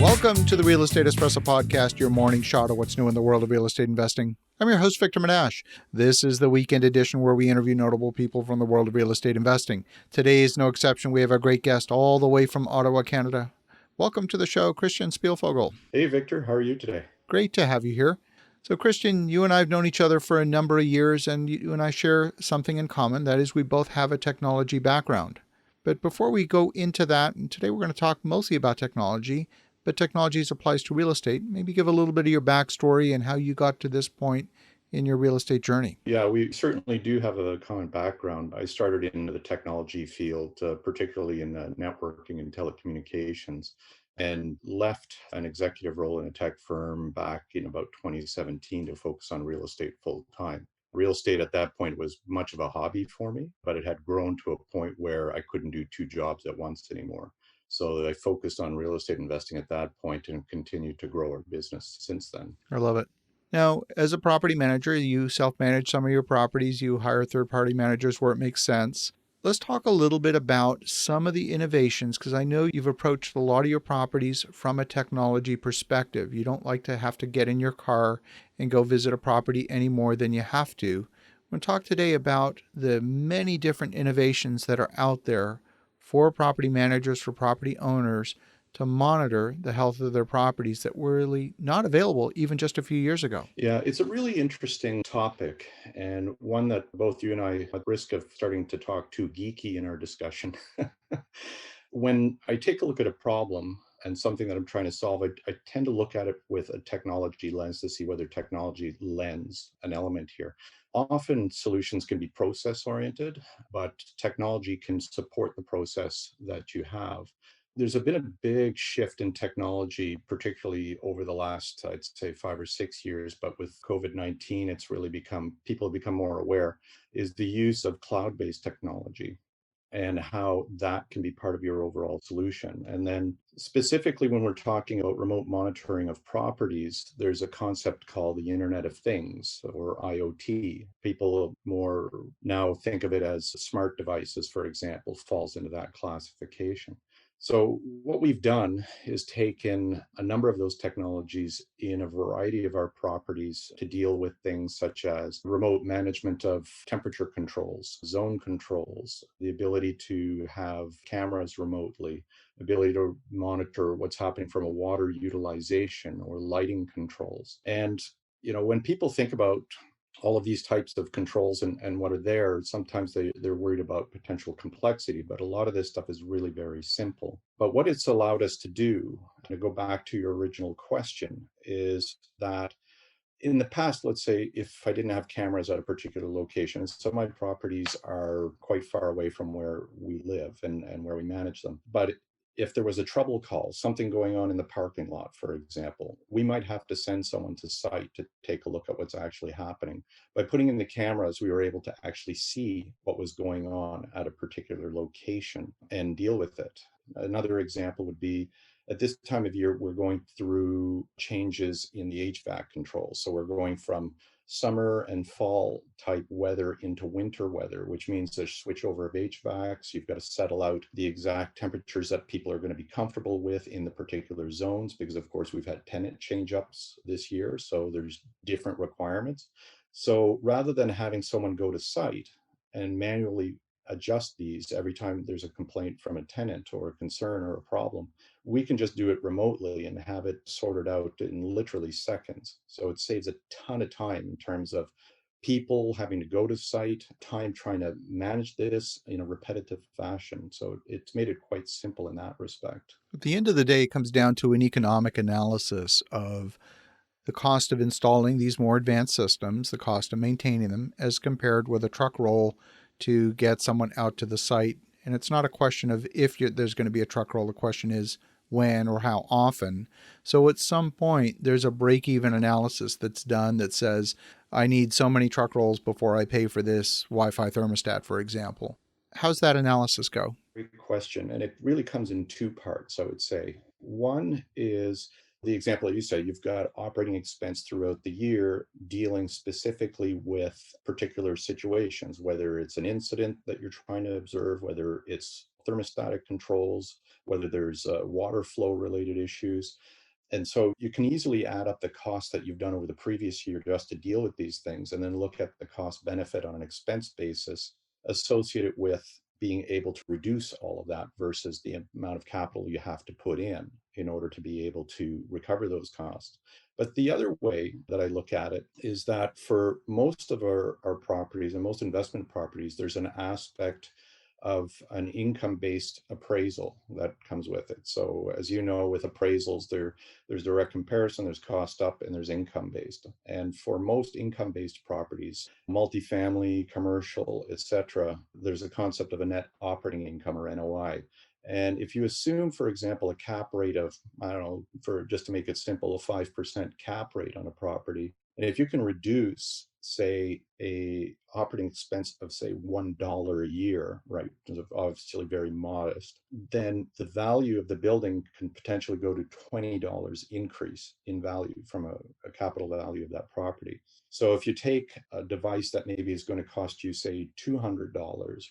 Welcome to the Real Estate Espresso Podcast, your morning shot of what's new in the world of real estate investing. I'm your host, Victor Manash. This is the weekend edition where we interview notable people from the world of real estate investing. Today is no exception. We have a great guest all the way from Ottawa, Canada. Welcome to the show, Christian Szpilfogel. Hey, Victor. How are you today? Great to have you here. So, Christian, you and I have known each other for a number of years, and you and I share something in common. That is, we both have a technology background. But before we go into that, and today we're going to talk mostly about technology, but technology applies to real estate. Maybe give a little bit of your backstory and how you got to this point in your real estate journey. Yeah, we certainly do have a common background. I started in the technology field, particularly in networking and telecommunications, and left an executive role in a tech firm back in about 2017 to focus on real estate full time. Real estate at that point was much of a hobby for me, but it had grown to a point where I couldn't do two jobs at once anymore. So I focused on real estate investing at that point and continued to grow our business since then. I love it. Now, as a property manager, you self-manage some of your properties. You hire third-party managers where it makes sense. Let's talk a little bit about some of the innovations, because I know you've approached a lot of your properties from a technology perspective. You don't like to have to get in your car and go visit a property any more than you have to. We're going to talk today about the many different innovations that are out there for property managers, for property owners, to monitor the health of their properties that were really not available even just a few years ago. Yeah, it's a really interesting topic and one that both you and I at risk of starting to talk too geeky in our discussion. When I take a look at a problem and something that I'm trying to solve, I tend to look at it with a technology lens to see whether technology lends an element here. Often solutions can be process oriented, but technology can support the process that you have. There's been a big shift in technology, particularly over the last, I'd say, 5 or 6 years. But with COVID-19, it's really people have become more aware, is the use of cloud-based technology and how that can be part of your overall solution. And then specifically when we're talking about remote monitoring of properties, there's a concept called the Internet of Things, or IoT. People more now think of it as smart devices, for example, falls into that classification. So what we've done is taken a number of those technologies in a variety of our properties to deal with things such as remote management of temperature controls, zone controls, the ability to have cameras remotely, ability to monitor what's happening from a water utilization or lighting controls. And when people think about all of these types of controls and what are there, sometimes they're worried about potential complexity, but a lot of this stuff is really very simple. But what it's allowed us to do, to go back to your original question, is that in the past, let's say if I didn't have cameras at a particular location, some of my properties are quite far away from where we live and where we manage them. But if there was a trouble call, something going on in the parking lot, for example, we might have to send someone to site to take a look at what's actually happening. By putting in the cameras, we were able to actually see what was going on at a particular location and deal with it. Another example would be at this time of year, we're going through changes in the HVAC controls. So we're going from summer and fall type weather into winter weather, which means there's switchover of HVACs. You've got to settle out the exact temperatures that people are going to be comfortable with in the particular zones, because of course we've had tenant change ups this year. So there's different requirements. So rather than having someone go to site and manually adjust these every time there's a complaint from a tenant or a concern or a problem, we can just do it remotely and have it sorted out in literally seconds. So it saves a ton of time in terms of people having to go to site, time trying to manage this in a repetitive fashion. So it's made it quite simple in that respect. At the end of the day, it comes down to an economic analysis of the cost of installing these more advanced systems, the cost of maintaining them, as compared with a truck roll to get someone out to the site. And it's not a question of if there's going to be a truck roll. The question is when or how often. So at some point, there's a break-even analysis that's done that says, I need so many truck rolls before I pay for this Wi-Fi thermostat, for example. How's that analysis go? Great question. And it really comes in two parts, I would say. One is the example that you said, you've got operating expense throughout the year dealing specifically with particular situations, whether it's an incident that you're trying to observe, whether it's thermostatic controls, whether there's water flow related issues. And so you can easily add up the cost that you've done over the previous year just to deal with these things, and then look at the cost benefit on an expense basis associated with being able to reduce all of that versus the amount of capital you have to put in order to be able to recover those costs. But the other way that I look at it is that for most of our properties and most investment properties, there's an aspect of an income-based appraisal that comes with it. So as you know, with appraisals, there's direct comparison, there's cost up, and there's income-based. And for most income-based properties, multifamily, commercial, etc., there's a concept of a net operating income or NOI. And if you assume, for example, a cap rate of, I don't know, for just to make it simple, a 5% cap rate on a property, and if you can reduce, say, a operating expense of, say, $1 a year, right, obviously very modest, then the value of the building can potentially go to $20 increase in value from a capital value of that property. So if you take a device that maybe is going to cost you, say, $200,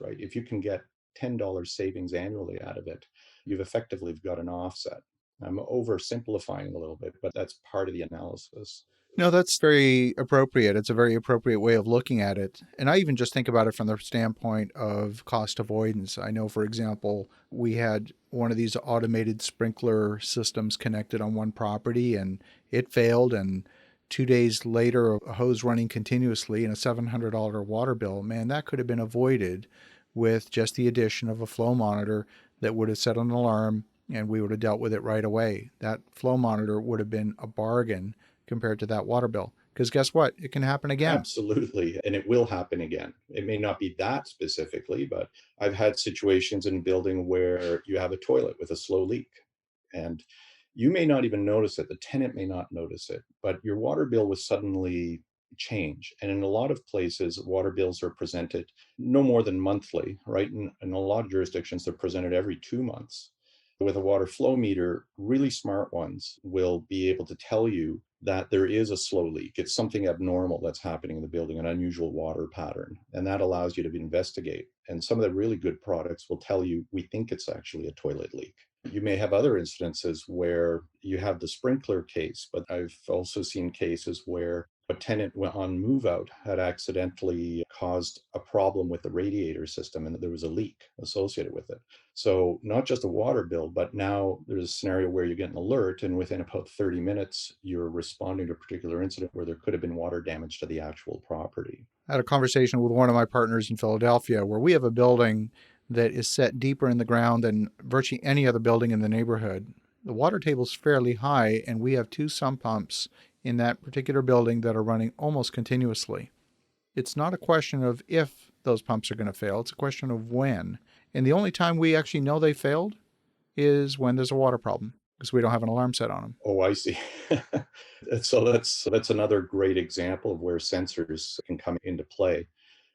right, if you can get $10 savings annually out of it, you've effectively got an offset. I'm oversimplifying a little bit, but that's part of the analysis. No, that's very appropriate. It's a very appropriate way of looking at it. And I even just think about it from the standpoint of cost avoidance. I know, for example, we had one of these automated sprinkler systems connected on one property and it failed. And 2 days later, a hose running continuously and a $700 water bill. Man, that could have been avoided with just the addition of a flow monitor that would have set an alarm and we would have dealt with it right away. That flow monitor would have been a bargain compared to that water bill. Because guess what? It can happen again. Absolutely. And it will happen again. It may not be that specifically, but I've had situations in building where you have a toilet with a slow leak. And you may not even notice it. The tenant may not notice it, but your water bill will suddenly change. And in a lot of places, water bills are presented no more than monthly, right? In a lot of jurisdictions, they're presented every 2 months. With a water flow meter, really smart ones will be able to tell you that there is a slow leak. It's something abnormal that's happening in the building, an unusual water pattern. And that allows you to investigate. And some of the really good products will tell you, we think it's actually a toilet leak. You may have other incidences where you have the sprinkler case, but I've also seen cases where a tenant on move out had accidentally caused a problem with the radiator system and there was a leak associated with it. So not just a water bill, but now there's a scenario where you get an alert and within about 30 minutes, you're responding to a particular incident where there could have been water damage to the actual property. I had a conversation with one of my partners in Philadelphia where we have a building that is set deeper in the ground than virtually any other building in the neighborhood. The water table's fairly high, and we have two sump pumps in that particular building that are running almost continuously. It's not a question of if those pumps are going to fail, it's a question of when. And the only time we actually know they failed is when there's a water problem because we don't have an alarm set on them. Oh, I see. So that's another great example of where sensors can come into play.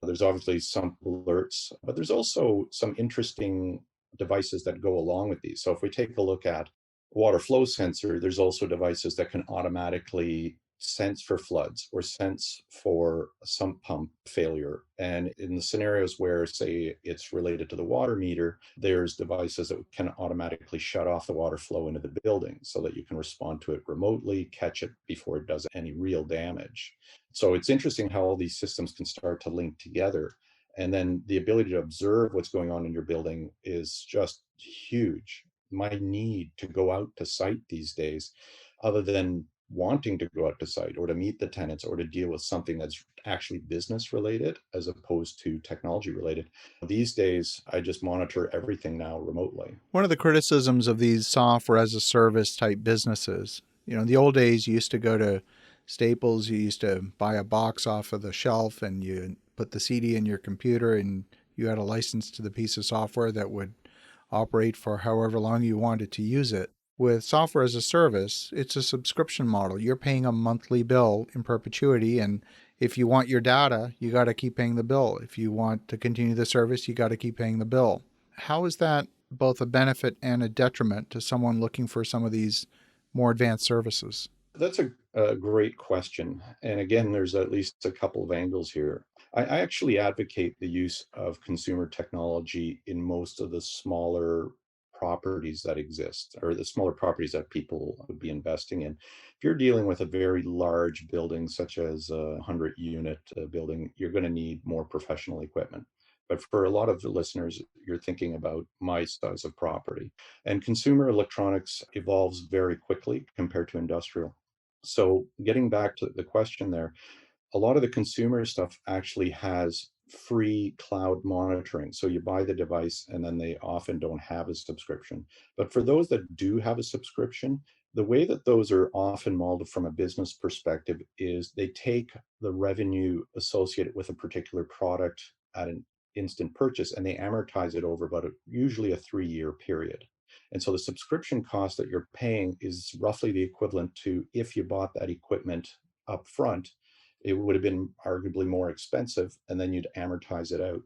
There's obviously some alerts, but there's also some interesting devices that go along with these. So if we take a look at water flow sensor, there's also devices that can automatically sense for floods or sense for a sump pump failure. And in the scenarios where, say, it's related to the water meter, there's devices that can automatically shut off the water flow into the building so that you can respond to it remotely, catch it before it does any real damage. So it's interesting how all these systems can start to link together. And then the ability to observe what's going on in your building is just huge. My need to go out to site these days, other than wanting to go out to site or to meet the tenants or to deal with something that's actually business related as opposed to technology related. These days, I just monitor everything now remotely. One of the criticisms of these software as a service type businesses, in the old days, you used to go to Staples, you used to buy a box off of the shelf and you put the CD in your computer and you had a license to the piece of software that would operate for however long you wanted to use it. With software as a service, it's a subscription model. You're paying a monthly bill in perpetuity, and if you want your data, you got to keep paying the bill. If you want to continue the service, you got to keep paying the bill. How is that both a benefit and a detriment to someone looking for some of these more advanced services? That's a great question. And again, there's at least a couple of angles here. I actually advocate the use of consumer technology in most of the smaller properties that exist, or the smaller properties that people would be investing in. If you're dealing with a very large building, such as a 100-unit building, you're going to need more professional equipment. But for a lot of the listeners, you're thinking about my size of property. And consumer electronics evolves very quickly compared to industrial. So, getting back to the question there, a lot of the consumer stuff actually has free cloud monitoring. So you buy the device and then they often don't have a subscription. But for those that do have a subscription, the way that those are often modeled from a business perspective is they take the revenue associated with a particular product at an instant purchase and they amortize it over about usually a 3-year period. And so the subscription cost that you're paying is roughly the equivalent to if you bought that equipment up front, it would have been arguably more expensive, and then you'd amortize it out.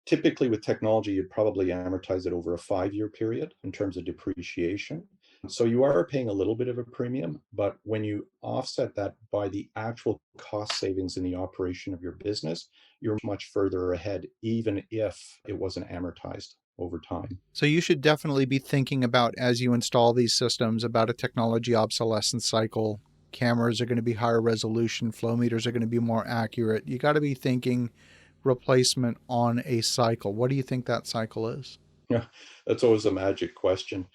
Typically, with technology, you'd probably amortize it over a 5-year period in terms of depreciation. So you are paying a little bit of a premium, but when you offset that by the actual cost savings in the operation of your business, you're much further ahead, even if it wasn't amortized over time. So you should definitely be thinking about, as you install these systems, about a technology obsolescence cycle. Cameras are going to be higher resolution, flow meters are going to be more accurate. You got to be thinking replacement on a cycle. What do you think that cycle is? Yeah, that's always a magic question.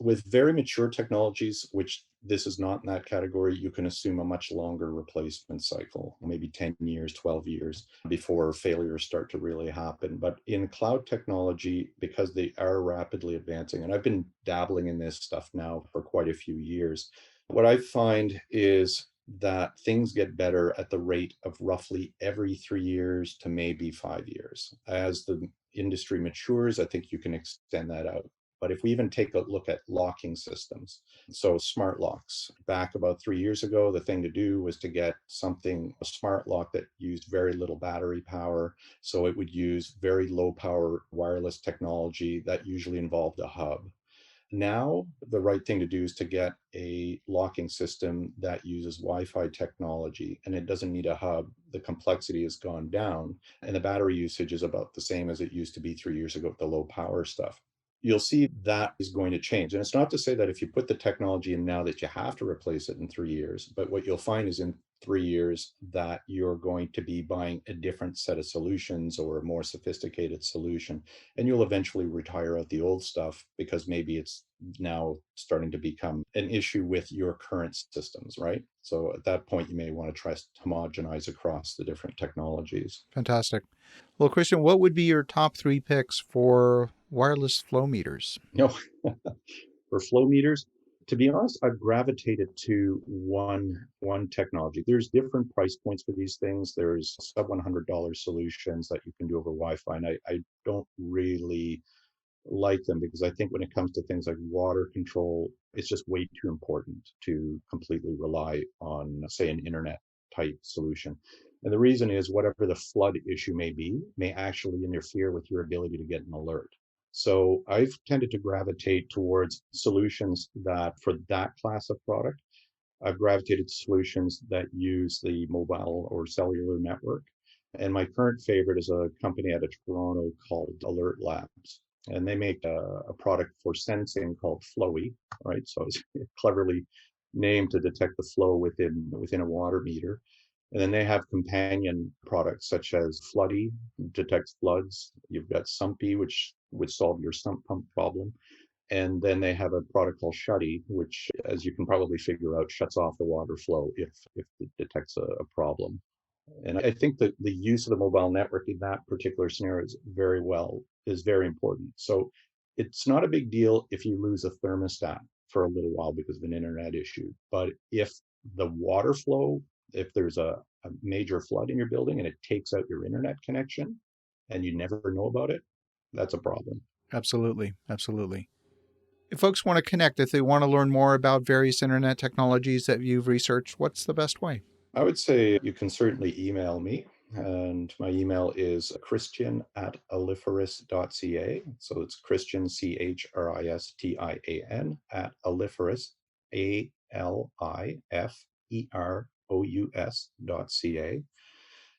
With very mature technologies, which this is not in that category, you can assume a much longer replacement cycle, maybe 10 years, 12 years before failures start to really happen. But in cloud technology, because they are rapidly advancing, and I've been dabbling in this stuff now for quite a few years, what I find is that things get better at the rate of roughly every 3 years to maybe 5 years. As the industry matures, I think you can extend that out. But if we even take a look at locking systems, so smart locks, back about 3 years ago, the thing to do was to get something, a smart lock that used very little battery power. So it would use very low power wireless technology that usually involved a hub. Now, the right thing to do is to get a locking system that uses Wi-Fi technology and it doesn't need a hub. The complexity has gone down and the battery usage is about the same as it used to be 3 years ago with the low power stuff. You'll see that is going to change. And it's not to say that if you put the technology in now that you have to replace it in 3 years, but what you'll find is in 3 years that you're going to be buying a different set of solutions or a more sophisticated solution, and you'll eventually retire out the old stuff because maybe it's now starting to become an issue with your current systems, right? So at that point, you may want to try to homogenize across the different technologies. Fantastic. Well, Christian, what would be your top three picks for wireless flow meters? No, for flow meters, to be honest, I've gravitated to one technology. There's different price points for these things. There's sub $100 solutions that you can do over Wi-Fi, and I don't really like them because I think when it comes to things like water control, it's just way too important to completely rely on, say, an internet type solution. And the reason is whatever the flood issue may be, may actually interfere with your ability to get an alert. So I've tended to gravitate towards solutions that for that class of product, I've gravitated to solutions that use the mobile or cellular network. And my current favorite is a company out of Toronto called Alert Labs. And they make a product for sensing called Flowy, right? So it's cleverly named to detect the flow within a water meter. And then they have companion products such as Floody, detects floods. You've got Sumpy, which would solve your sump pump problem. And then they have a product called Shutty, which, as you can probably figure out, shuts off the water flow if it detects a problem. And I think that the use of the mobile network in that particular scenario is very important. So it's not a big deal if you lose a thermostat for a little while because of an internet issue. But if the water flow, if there's a major flood in your building and it takes out your internet connection and you never know about it, that's a problem. Absolutely. Absolutely. If folks want to connect, if they want to learn more about various internet technologies that you've researched, what's the best way? I would say you can certainly email me. And my email is christian@aliferous.ca. So it's Christian, Christian, at aliferous, ALIFEROUS.ca.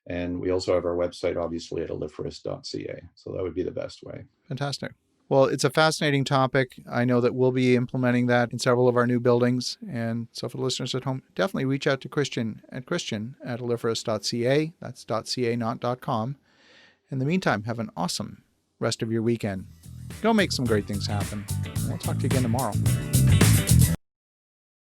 And we also have our website, obviously, at aliferous.ca. So that would be the best way. Fantastic. Well, it's a fascinating topic. I know that we'll be implementing that in several of our new buildings. And so for the listeners at home, definitely reach out to Christian at aliferous.ca. That's .ca, not .com. In the meantime, have an awesome rest of your weekend. Go make some great things happen. We'll talk to you again tomorrow.